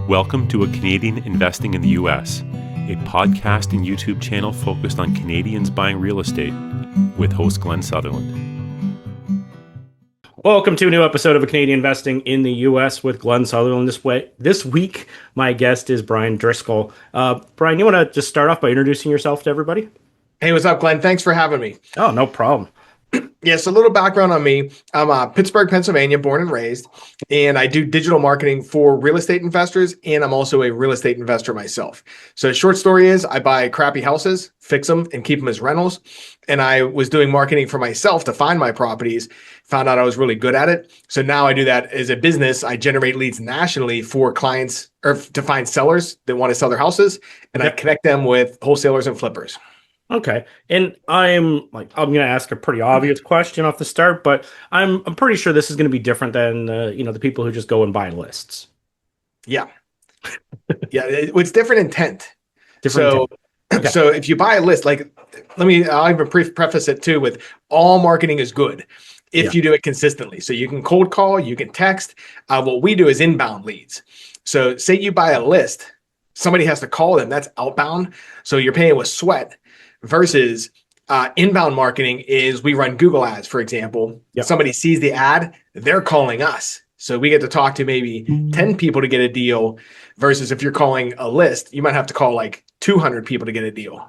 Welcome to A Canadian Investing in the U.S., a podcast and YouTube channel focused on Canadians buying real estate with host Glenn Sutherland. Welcome to a new episode of A Canadian Investing in the U.S. with Glenn Sutherland. This week, my guest is Brian Driscoll. Brian, you want to just start off by introducing yourself to everybody? Hey, what's up, Glenn? Thanks for having me. Oh, no problem. Yes, a little background on me. I'm Pittsburgh, Pennsylvania, born and raised, and I do digital marketing for real estate investors, and I'm also a real estate investor myself. So the short story is I buy crappy houses, fix them, and keep them as rentals. And I was doing marketing for myself to find my properties, found out I was really good at it. So now I do that as a business. I generate leads nationally for clients or to find sellers that want to sell their houses, and I connect them with wholesalers and flippers. Okay. And I'm going to ask a pretty obvious question off the start, but I'm pretty sure this is going to be different than the people who just go and buy lists. Yeah. Yeah. It's different intent. Okay. So if you buy a list, I'll even preface it too with all marketing is good if you do it consistently. So you can cold call, you can text. What we do is inbound leads. So say you buy a list, somebody has to call them. That's outbound. So you're paying with sweat. Versus inbound marketing is we run Google ads, for example. Yep. Somebody sees the ad, they're calling us. So we get to talk to maybe 10 people to get a deal versus if you're calling a list, you might have to call like 200 people to get a deal.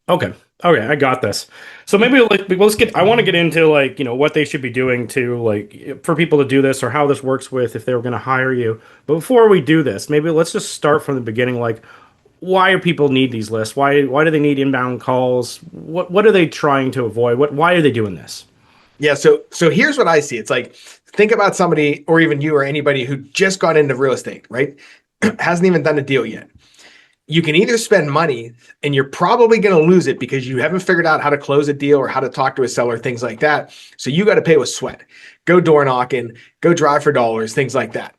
Okay, I got this. So maybe I want to get into what they should be doing to for people to do this or how this works with if they were going to hire you. But before we do this, maybe let's just start from the beginning. Why do people need these lists? Why do they need inbound calls? What are they trying to avoid? Why are they doing this? Yeah, so here's what I see. It's think about somebody or even you or anybody who just got into real estate, right? Hasn't even done a deal yet. You can either spend money and you're probably going to lose it because you haven't figured out how to close a deal or how to talk to a seller, things like that. So you got to pay with sweat. Go door knocking, go drive for dollars, things like that.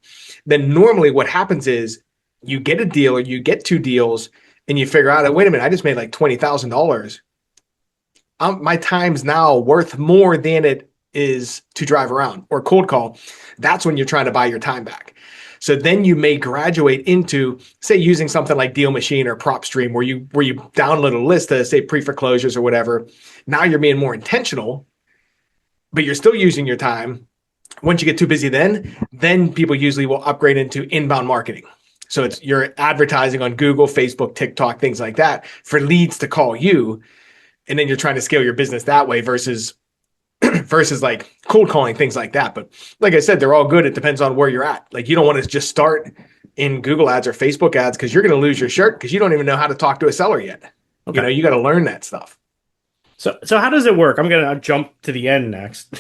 Then normally what happens is you get a deal or you get two deals and you figure out, wait a minute, I just made like $20,000. My time's now worth more than it is to drive around or cold call. That's when you're trying to buy your time back. So then you may graduate into, say, using something like Deal Machine or PropStream where you download a list to say pre-foreclosures or whatever. Now you're being more intentional, but you're still using your time. Once you get too busy, then people usually will upgrade into inbound marketing. So it's you're advertising on Google, Facebook, TikTok, things like that for leads to call you. And then you're trying to scale your business that way versus like cold calling, things like that. But like I said, they're all good. It depends on where you're at. You don't want to just start in Google ads or Facebook ads because you're going to lose your shirt because you don't even know how to talk to a seller yet. Okay. You got to learn that stuff. So how does it work? I'm going to jump to the end next,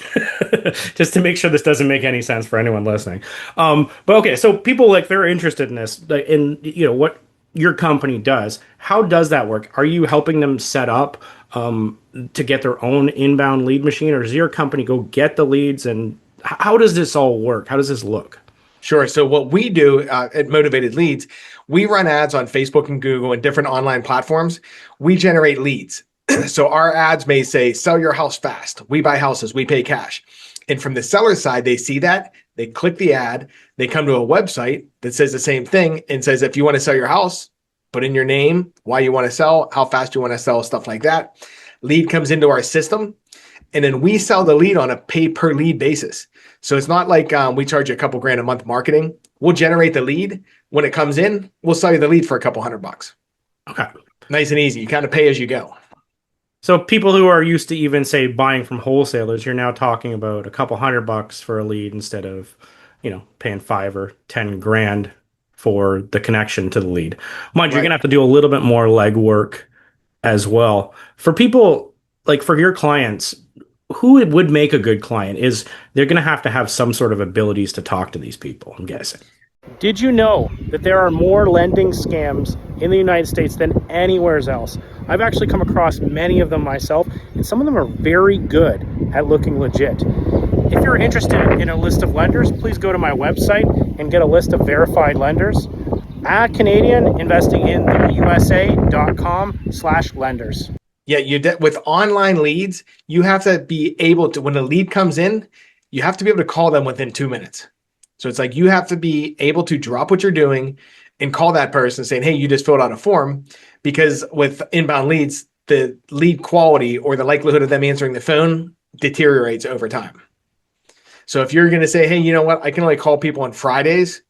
just to make sure this doesn't make any sense for anyone listening. But okay, so people they're interested in this, in what your company does. How does that work? Are you helping them set up to get their own inbound lead machine, or does your company go get the leads? And how does this all work? How does this look? Sure. So what we do at Motivated Leads, we run ads on Facebook and Google and different online platforms. We generate leads. So our ads may say, sell your house fast. We buy houses. We pay cash. And from the seller side, they see that. They click the ad. They come to a website that says the same thing and says, if you want to sell your house, put in your name, why you want to sell, how fast you want to sell, stuff like that. Lead comes into our system. And then we sell the lead on a pay per lead basis. So it's not like we charge you a couple grand a month marketing. We'll generate the lead. When it comes in, we'll sell you the lead for a couple $100. Okay. Nice and easy. You kind of pay as you go. So people who are used to even say buying from wholesalers, you're now talking about a couple $100 for a lead instead of, paying 5 or 10 grand for the connection to the lead. Mind you, you're going to have to do a little bit more legwork as well. For people for your clients, who would make a good client is they're going to have some sort of abilities to talk to these people, I'm guessing. Did you know that there are more lending scams in the United States than anywhere else? I've actually come across many of them myself, and some of them are very good at looking legit. If you're interested in a list of lenders, please go to my website and get a list of verified lenders at CanadianInvestingInTheUSA.com/lenders. Yeah, with online leads, you have to be able to, when a lead comes in, you have to be able to call them within 2 minutes. So it's like you have to be able to drop what you're doing and call that person saying, hey, you just filled out a form, because with inbound leads, the lead quality or the likelihood of them answering the phone deteriorates over time. So if you're going to say, hey, you know what, I can only call people on Fridays,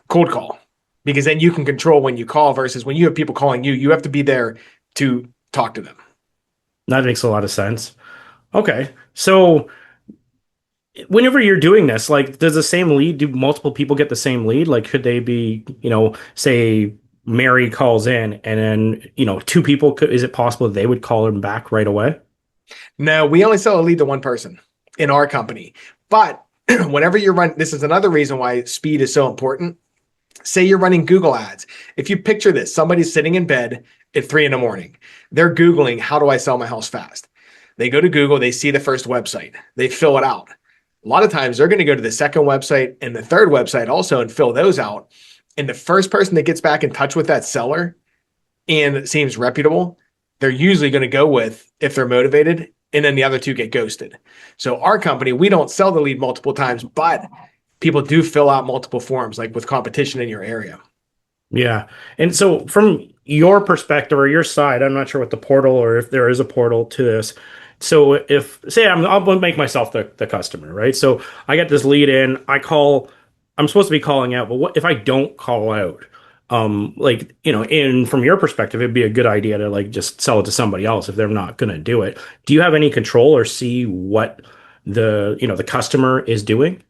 cold call, because then you can control when you call versus when you have people calling you, you have to be there to talk to them. That makes a lot of sense. Okay. So whenever you're doing this, like, does the same lead, do multiple people get the same lead? Like, could they be, say Mary calls in and then, two people, is it possible they would call him back right away? No, we only sell a lead to one person in our company. But whenever you're running, this is another reason why speed is so important. Say you're running Google ads. If you picture this, somebody's sitting in bed at 3 a.m. They're Googling, how do I sell my house fast? They go to Google, they see the first website, they fill it out. A lot of times they're going to go to the second website and the third website also and fill those out. And the first person that gets back in touch with that seller and seems reputable, they're usually going to go with if they're motivated, and then the other two get ghosted. So our company, we don't sell the lead multiple times, but people do fill out multiple forms, like with competition in your area. Yeah. And so from your perspective or your side, I'm not sure what the portal or if there is a portal to this. So if, say, I'll make myself the customer, right? So I get this lead in, I'm supposed to be calling out, but what if I don't call out? And from your perspective, it'd be a good idea to like just sell it to somebody else if they're not going to do it. Do you have any control or see what the customer is doing?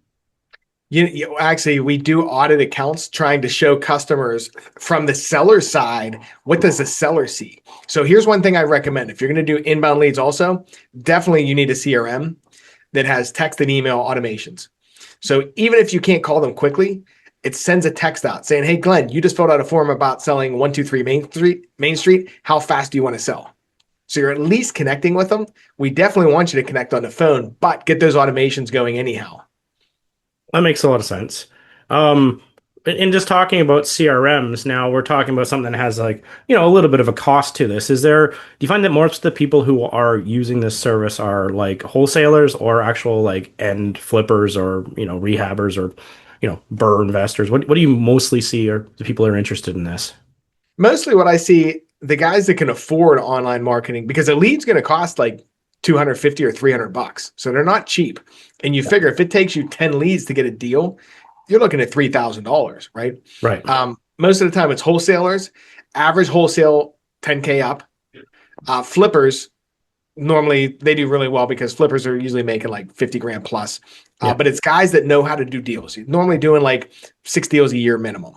Actually, we do audit accounts trying to show customers from the seller side, what does the seller see? So here's one thing I recommend. If you're going to do inbound leads also, definitely you need a CRM that has text and email automations. So even if you can't call them quickly, it sends a text out saying, hey, Glenn, you just filled out a form about selling 123 Main Street. How fast do you want to sell? So you're at least connecting with them. We definitely want you to connect on the phone, but get those automations going anyhow. That makes a lot of sense. And just talking about CRMs, now we're talking about something that has like, a little bit of a cost to this. Do you find that most of the people who are using this service are like wholesalers or actual like end flippers or, rehabbers or, burr investors? What do you mostly see are the people who are interested in this? Mostly what I see, the guys that can afford online marketing, because a lead's going to cost like 250 or $300. So they're not cheap. And you figure if it takes you 10 leads to get a deal, you're looking at $3,000, right? Right. Most of the time it's wholesalers, average wholesale 10K up. Flippers, normally they do really well because flippers are usually making like 50 grand plus. But it's guys that know how to do deals. You're normally doing like 6 deals a year minimum.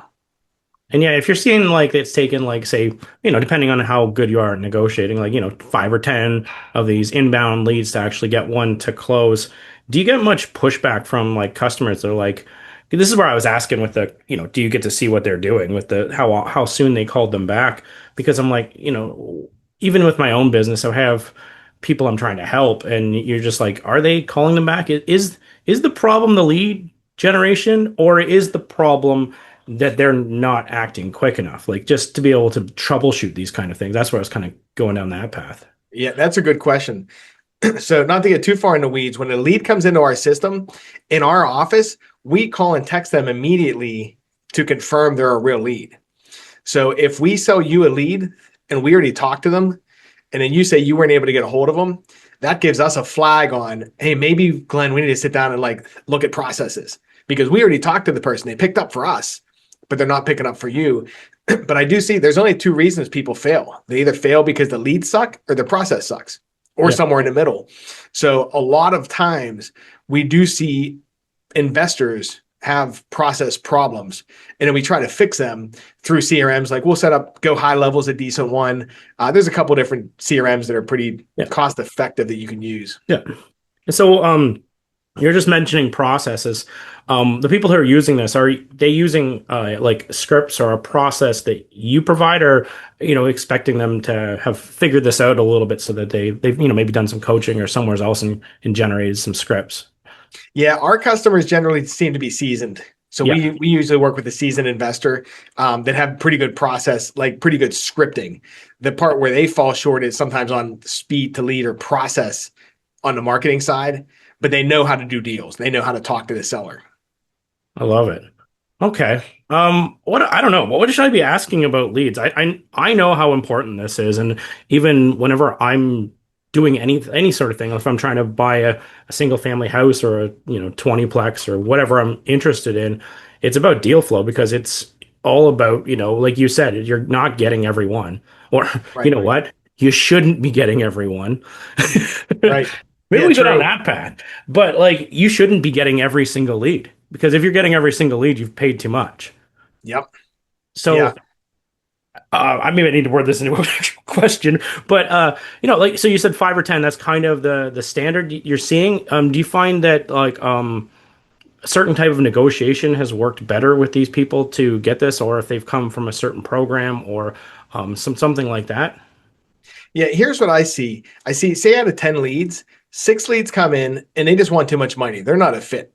And yeah, if you're seeing like it's taken like, say, depending on how good you are at negotiating, like, 5 or 10 of these inbound leads to actually get one to close, do you get much pushback from like customers that are like, this is where I was asking with the, do you get to see what they're doing with how soon they called them back? Because I'm like, even with my own business, I have people I'm trying to help, and you're just like, are they calling them back? Is the problem the lead generation, or is the problem that they're not acting quick enough? Like, just to be able to troubleshoot these kind of things. That's where I was kind of going down that path. Yeah, that's a good question. So not to get too far in the weeds, when a lead comes into our system, in our office, we call and text them immediately to confirm they're a real lead. So if we sell you a lead and we already talked to them, and then you say you weren't able to get a hold of them, that gives us a flag on, hey, maybe, Glenn, we need to sit down and like look at processes, because we already talked to the person. They picked up for us, but they're not picking up for you. But I do see there's only 2 reasons people fail. They either fail because the leads suck or the process sucks, or somewhere in the middle. So a lot of times we do see investors have process problems, and then we try to fix them through CRMs. Like we'll set up Go High Level's a decent one. There's a couple different CRMs that are pretty cost effective that you can use. Yeah. So you're just mentioning processes. The people who are using this, are they using like scripts or a process that you provide, or expecting them to have figured this out a little bit so that they've maybe done some coaching or somewhere else and generated some scripts? Yeah, our customers generally seem to be seasoned. So we usually work with a seasoned investor that have pretty good process, like pretty good scripting. The part where they fall short is sometimes on speed to lead or process on the marketing side, but they know how to do deals. They know how to talk to the seller. I love it. Okay. What I don't know. What should I be asking about leads? I know how important this is, and even whenever I'm doing any sort of thing, if I'm trying to buy a single family house or a 20-plex or whatever I'm interested in, it's about deal flow because it's all about, like you said, you're not getting everyone. Or you Right. know what? You shouldn't be getting everyone. Right. Maybe Yeah, we go down true. that path. But like you shouldn't be getting every single lead because if you're getting every single lead, you've paid too much. Yep. So Yeah. I maybe I need to word this into an actual question, but like so you said 5 or 10. That's kind of the standard you're seeing. Do you find that like a certain type of negotiation has worked better with these people to get this, or if they've come from a certain program or something like that? Yeah, here's what I see. I see, say out of 10 leads, 6 leads come in and they just want too much money. They're not a fit.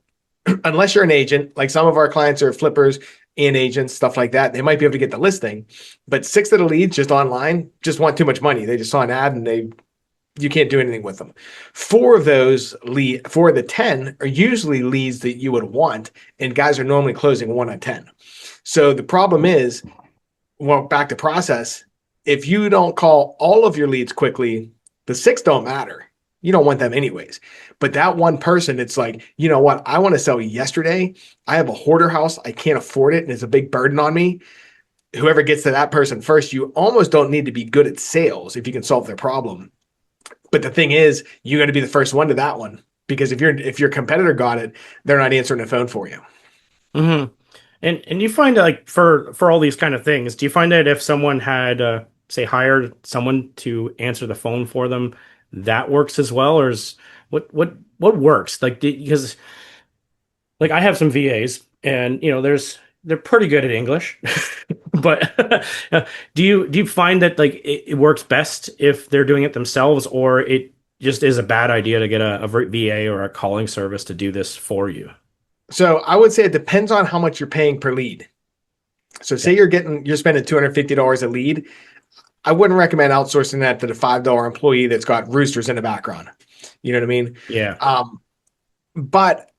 Unless you're an agent, like some of our clients are flippers and agents, stuff like that. They might be able to get the listing, but 6 of the leads just online just want too much money. They just saw an ad and you can't do anything with them. 4 of the 10 are usually leads that you would want, and guys are normally closing 1 of 10. So the problem is, well, back to process. If you don't call all of your leads quickly, the 6 don't matter. You don't want them anyways. But that one person, it's like, you know what? I want to sell yesterday. I have a hoarder house. I can't afford it. And it's a big burden on me. Whoever gets to that person first, you almost don't need to be good at sales if you can solve their problem. But the thing is, you got to be the first one to that one because if your competitor got it, they're not answering the phone for you. Hmm. And you find like for all these kind of things, do you find that if someone had say hired someone to answer the phone for them, that works as well, or is what works? Like because like I have some VAs, and they're pretty good at English, but do you find that like it works best if they're doing it themselves, or it just is a bad idea to get a VA or a calling service to do this for you? So I would say it depends on how much you're paying per lead. So say Yeah. you're spending $250 a lead. I wouldn't recommend outsourcing that to the $5 employee that's got roosters in the background. You know what I mean? Yeah. But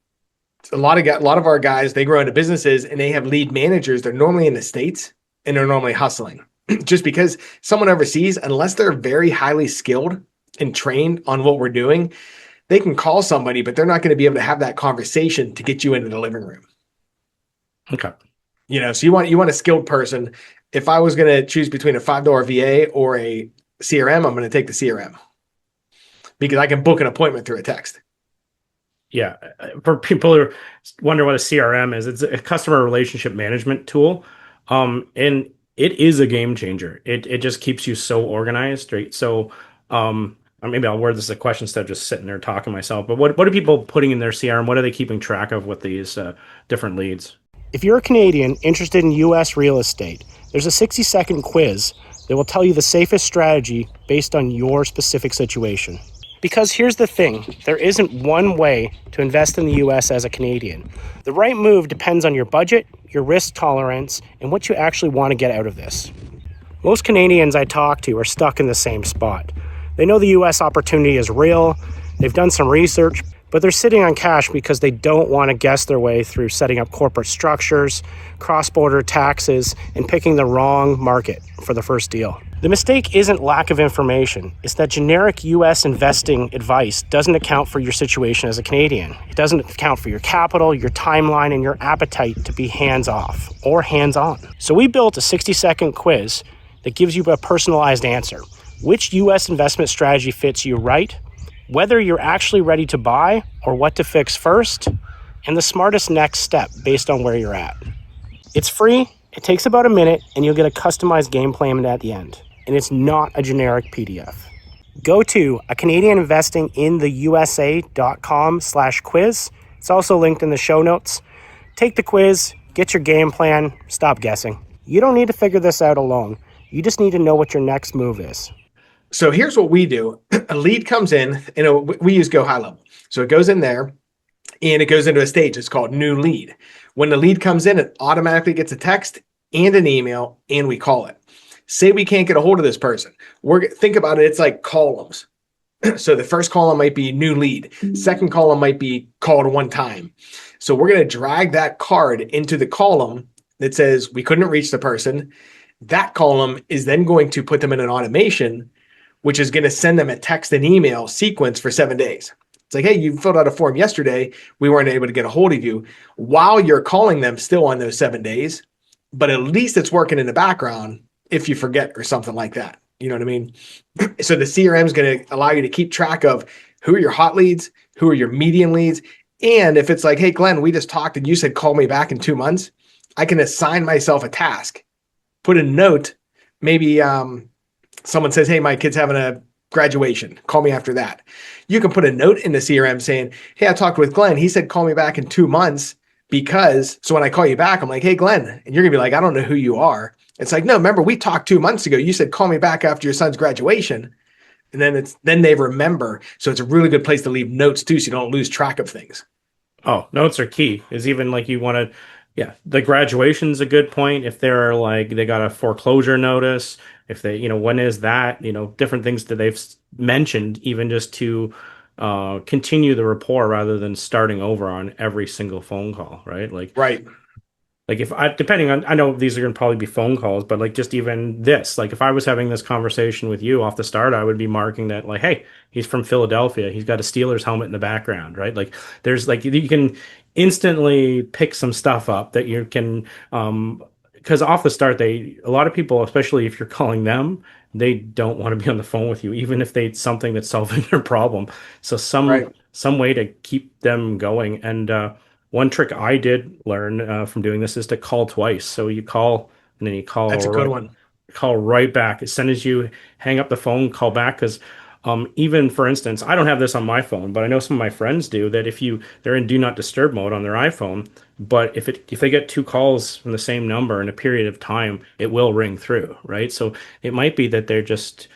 a lot of our guys, they grow into businesses and they have lead managers. They're normally in the States and they're normally hustling. Just because someone overseas, unless they're very highly skilled and trained on what we're doing, they can call somebody, but they're not going to be able to have that conversation to get you into the living room. Okay. So you want a skilled person. If I was going to choose between a $5 VA or a CRM, I'm going to take the CRM because I can book an appointment through a text. Yeah, for people who wonder what a CRM is, it's a customer relationship management tool, and it is a game changer. It just keeps you so organized, right? So, or maybe I'll word this as a question instead of just sitting there talking to myself. But what are people putting in their CRM? What are they keeping track of with these different leads? If you're a Canadian interested in U.S. real estate, there's a 60-second quiz that will tell you the safest strategy based on your specific situation. Because here's the thing, there isn't one way to invest in the US as a Canadian. The right move depends on your budget, your risk tolerance, and what you actually want to get out of this. Most Canadians I talk to are stuck in the same spot. They know the US opportunity is real, they've done some research, but they're sitting on cash because they don't want to guess their way through setting up corporate structures, cross-border taxes, and picking the wrong market for the first deal. The mistake isn't lack of information, it's that generic US investing advice doesn't account for your situation as a Canadian. It doesn't account for your capital, your timeline, and your appetite to be hands-off or hands-on. So we built a 60-second quiz that gives you a personalized answer. Which US investment strategy fits you right, whether you're actually ready to buy or what to fix first, and the smartest next step based on where you're at. It's free, it takes about a minute, and you'll get a customized game plan at the end. And it's not a generic PDF. Go to a CanadianInvestingInTheUSA.com/quiz. It's also linked in the show notes. Take the quiz, get your game plan, stop guessing. You don't need to figure this out alone. You just need to know what your next move is. So here's what we do. A lead comes in, and we use Go High Level. So it goes in there and it goes into a stage. It's called new lead. When the lead comes in, it automatically gets a text and an email, and we call it. Say we can't get a hold of this person. Think about it. It's like columns. So the first column might be new lead. Second column might be called one time. So we're going to drag that card into the column that says we couldn't reach the person. That column is then going to put them in an automation, which is going to send them a text and email sequence for 7 days. It's like, hey, you filled out a form yesterday. We weren't able to get a hold of you while you're calling them still on those 7 days, but at least it's working in the background if you forget or something like that. You know what I mean? So the CRM is going to allow you to keep track of who are your hot leads, who are your medium leads. And if it's like, hey, Glenn, we just talked and you said, call me back in 2 months, I can assign myself a task, put a note. Maybe someone says, hey, my kid's having a graduation. Call me after that. You can put a note in the CRM saying, hey, I talked with Glenn. He said, call me back in 2 months because, so when I call you back, I'm like, hey, Glenn, and you're gonna be like, I don't know who you are. It's like, no, remember we talked 2 months ago. You said, call me back after your son's graduation. And then they remember. So it's a really good place to leave notes too, so you don't lose track of things. Oh, notes are key. Is even like you want to, yeah, the graduation's a good point. If they're like, they got a foreclosure notice, if they, when is that, different things that they've mentioned, even just to continue the rapport rather than starting over on every single phone call, right? Right. Like if I, depending on, I know these are going to probably be phone calls, but like just even this, like if I was having this conversation with you off the start, I would be marking that like, hey, he's from Philadelphia. He's got a Steelers helmet in the background, right? Like there's like, you can instantly pick some stuff up that you can, because off the start, a lot of people, especially if you're calling them, they don't want to be on the phone with you, even if it's something that's solving their problem. So Right. some way to keep them going. And one trick I did learn from doing this is to call twice. So you call and then you That's a good one. call right back. As soon as you hang up the phone, call back. Because even for instance, I don't have this on my phone, but I know some of my friends do. That if they're in do not disturb mode on their iPhone, but if they get two calls from the same number in a period of time, it will ring through, right? So it might be that they're just,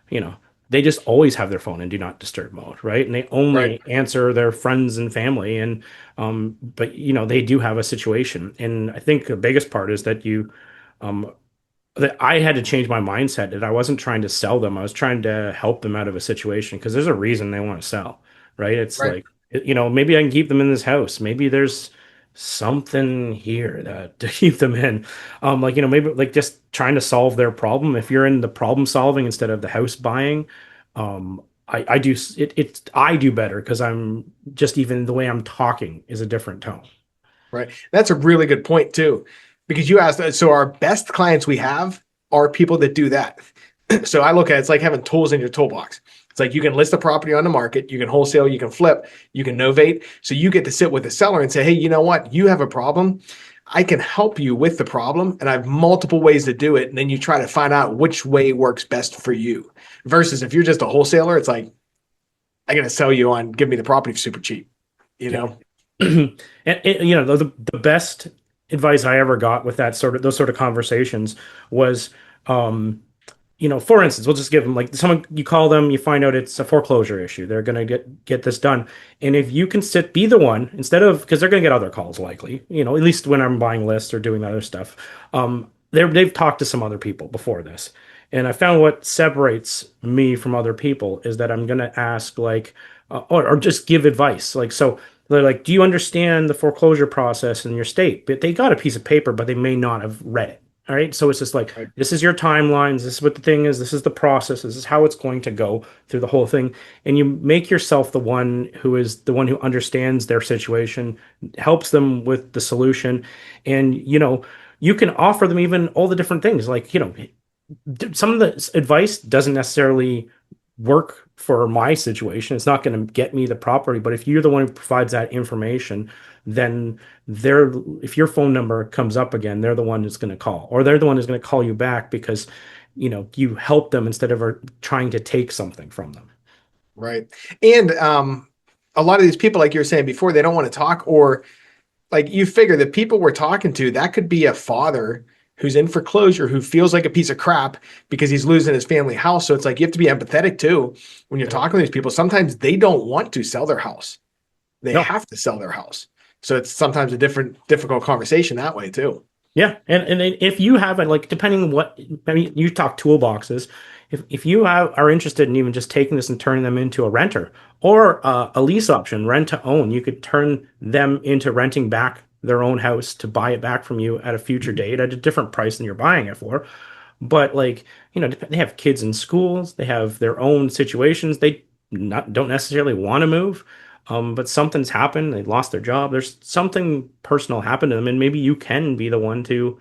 you know, they just always have their phone in do not disturb mode, right? And they Right. only answer their friends and family. And but they do have a situation. And I think the biggest part is that um, that I had to change my mindset, that I wasn't trying to sell them. I was trying to help them out of a situation because there's a reason they want to sell, right? It's Right. like, maybe I can keep them in this house. Maybe there's something here that to keep them in. Maybe like just trying to solve their problem. If you're in the problem solving instead of the house buying, I do I do better because I'm just, even the way I'm talking is a different tone. Right. That's a really good point too, because you asked, so our best clients we have are people that do that. So I look at it's like having tools in your toolbox. It's like you can list a property on the market, you can wholesale, you can flip, you can novate. So you get to sit with the seller and say, hey, you know what? You have a problem. I can help you with the problem. And I have multiple ways to do it. And then you try to find out which way works best for you. Versus if you're just a wholesaler, it's like, I'm going to sell you on give me the property for super cheap, you know? And the best advice I ever got with those sort of conversations was, for instance, we'll just give them like someone, you call them, you find out it's a foreclosure issue. They're going to get this done. And if you can be the one instead of, because they're going to get other calls likely, at least when I'm buying lists or doing other stuff, they've talked to some other people before this. And I found what separates me from other people is that I'm going to ask like, or just give advice. Like, so they're like, do you understand the foreclosure process in your state? But they got a piece of paper, but they may not have read it. All right. So it's just like, Right. this is your timelines. This is what the thing is. This is the process. This is how it's going to go through the whole thing. And you make yourself the one who understands their situation, helps them with the solution. And, you can offer them even all the different things. Like, some of the advice doesn't necessarily work for my situation. It's not going to get me the property, but if you're the one who provides that information, then if your phone number comes up again, they're the one who's going to call, or they're the one who's going to call you back because, you help them instead of trying to take something from them. Right. And a lot of these people, like you were saying before, they don't want to talk, or like you figure the people we're talking to, that could be a father who's in foreclosure, who feels like a piece of crap because he's losing his family house. So it's like, you have to be empathetic too. When you're talking to these people, sometimes they don't want to sell their house. They No. have to sell their house. So it's sometimes a difficult conversation that way too. Yeah, and if you have like depending on what I mean, you talk toolboxes. If you are interested in even just taking this and turning them into a renter or a lease option, rent to own, you could turn them into renting back their own house to buy it back from you at a future date at a different price than you're buying it for. But like, they have kids in schools, they have their own situations. They don't necessarily want to move. But something's happened. They lost their job. There's something personal happened to them, and maybe you can be the one to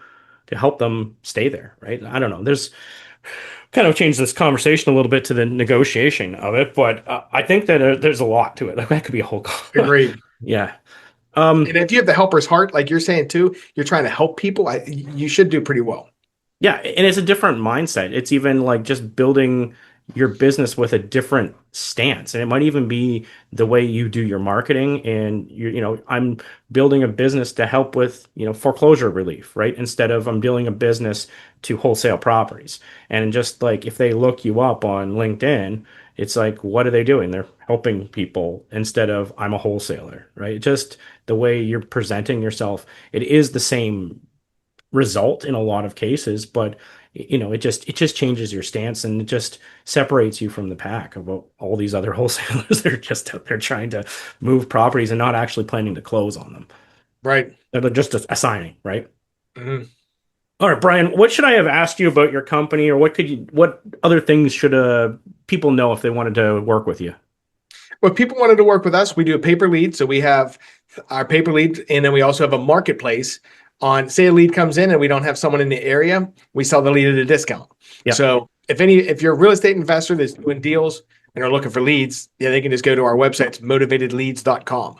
help them stay there, right? I don't know. There's kind of changed this conversation a little bit to the negotiation of it, but I think that there's a lot to it. Like that could be a whole. Agreed. Yeah. And if you have the helper's heart, like you're saying too, you're trying to help people. You should do pretty well. Yeah, and it's a different mindset. It's even like just building your business with a different stance. And it might even be the way you do your marketing. And I'm building a business to help with, foreclosure relief, right? Instead of I'm building a business to wholesale properties. And just like if they look you up on LinkedIn, it's like, what are they doing? They're helping people instead of I'm a wholesaler, right? Just the way you're presenting yourself, it is the same result in a lot of cases, but it just changes your stance and it just separates you from the pack of all these other wholesalers that are just out there trying to move properties and not actually planning to close on them. Right. They're just assigning, right? Mm-hmm. All right, Brian, what should I have asked you about your company, or what other things should people know if they wanted to work with you? Well, if people wanted to work with us, we do a pay-per lead. So we have our pay-per lead, and then we also have a marketplace. On say a lead comes in and we don't have someone in the area, we sell the lead at a discount. Yeah. So if you're a real estate investor that's doing deals and are looking for leads, they can just go to our website. It's motivatedleads.com.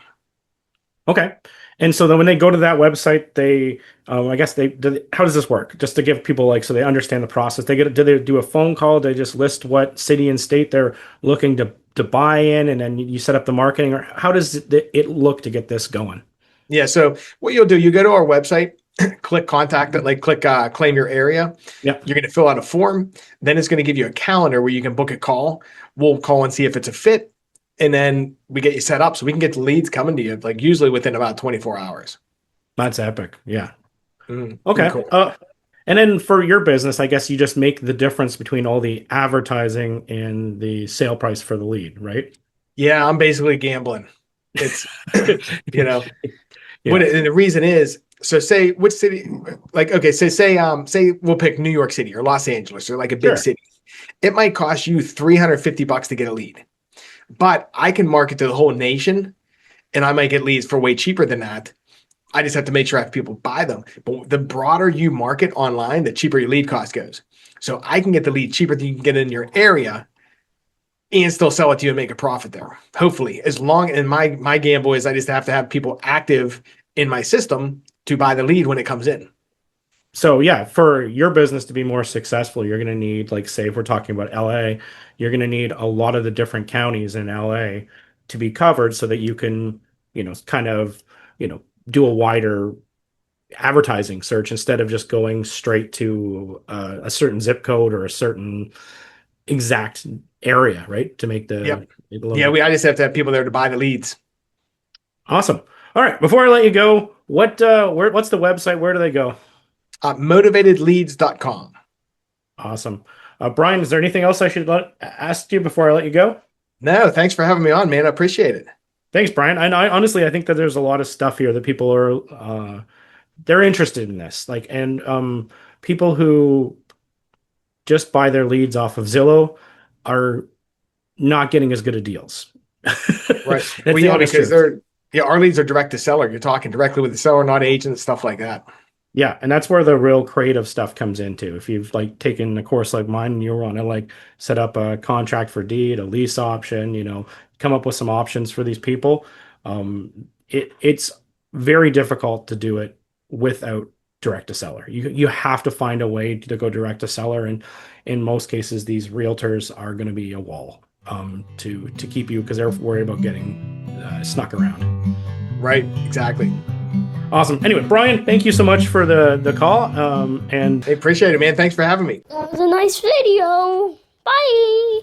Okay. And so then when they go to that website, I guess how does this work? Just to give people so they understand the process. Do they do a phone call? Do they just list what city and state they're looking to buy in, and then you set up the marketing, or how does it look to get this going? Yeah. So what you'll do, you go to our website, click contact, click claim your area. Yep. You're going to fill out a form. Then it's going to give you a calendar where you can book a call. We'll call and see if it's a fit. And then we get you set up so we can get the leads coming to you, usually within about 24 hours. That's epic. Yeah. Okay. Cool. And then for your business, I guess you just make the difference between all the advertising and the sale price for the lead, right? Yeah. I'm basically gambling. It's, Yeah. And the reason is, so say which city, say we'll pick New York City or Los Angeles or like a big city. It might cost you $350 to get a lead, but I can market to the whole nation and I might get leads for way cheaper than that. I just have to make sure I have people buy them. But the broader you market online, the cheaper your lead cost goes. So I can get the lead cheaper than you can get in your area and still sell it to you and make a profit there. Hopefully, and my gamble is I just have to have people active in my system to buy the lead when it comes in. So yeah, for your business to be more successful, you're going to need, say if we're talking about LA, you're going to need a lot of the different counties in LA to be covered so that you can, do a wider advertising search instead of just going straight to a certain zip code or a certain exact area, right? To make the I just have to have people there to buy the leads. Awesome. All right, before I let you go, what's the website? Where do they go? Motivatedleads.com. Awesome. Brian, is there anything else I should ask you before I let you go? No, thanks for having me on, man. I appreciate it. Thanks, Brian. I honestly, I think that there's a lot of stuff here that people are they're interested in this. And people who just buy their leads off of Zillow are not getting as good of deals. Right. Because our leads are direct to seller. You're talking directly with the seller, not agents, stuff like that. Yeah, and that's where the real creative stuff comes into. If you've taken a course like mine and you want to set up a contract for deed, a lease option, come up with some options for these people, it's very difficult to do it without direct to seller. You have to find a way to go direct to seller, and in most cases, these realtors are going to be a wall to keep you because they're worried about getting snuck around. Right, exactly. Awesome. Anyway, Brian, thank you so much for the call. And I appreciate it, man. Thanks for having me. That was a nice video. Bye.